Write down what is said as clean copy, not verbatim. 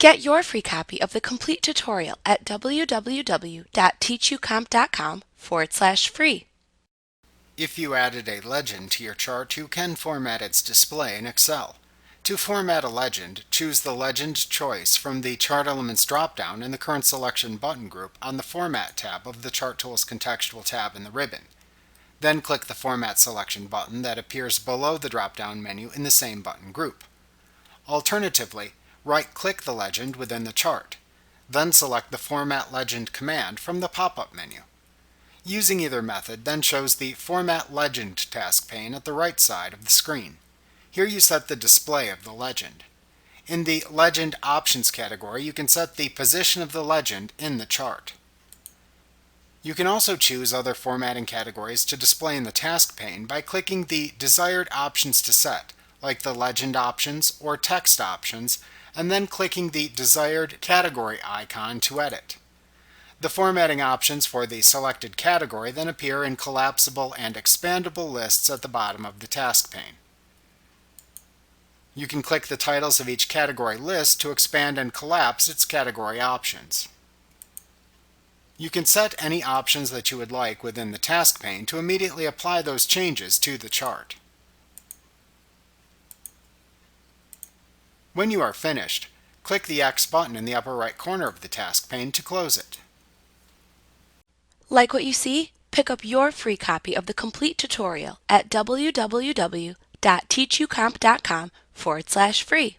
Get your free copy of the complete tutorial at www.teachucomp.com/free. If you added a legend to your chart, you can format its display in Excel. To format a legend, choose the Legend choice from the Chart Elements drop-down in the Current Selection button group on the Format tab of the Chart Tools contextual tab in the ribbon. Then click the Format Selection button that appears below the drop-down menu in the same button group. Alternatively, right-click the legend within the chart. Then select the Format Legend command from the pop-up menu. Using either method then shows the Format Legend task pane at the right side of the screen. Here you set the display of the legend. In the Legend Options category, you can set the position of the legend in the chart. You can also choose other formatting categories to display in the task pane by clicking the desired options to set, like the legend options or text options, and then clicking the desired category icon to edit. The formatting options for the selected category then appear in collapsible and expandable lists at the bottom of the task pane. You can click the titles of each category list to expand and collapse its category options. You can set any options that you would like within the task pane to immediately apply those changes to the chart. When you are finished, click the X button in the upper right corner of the task pane to close it. Like what you see? Pick up your free copy of the complete tutorial at www.teachucomp.com/free.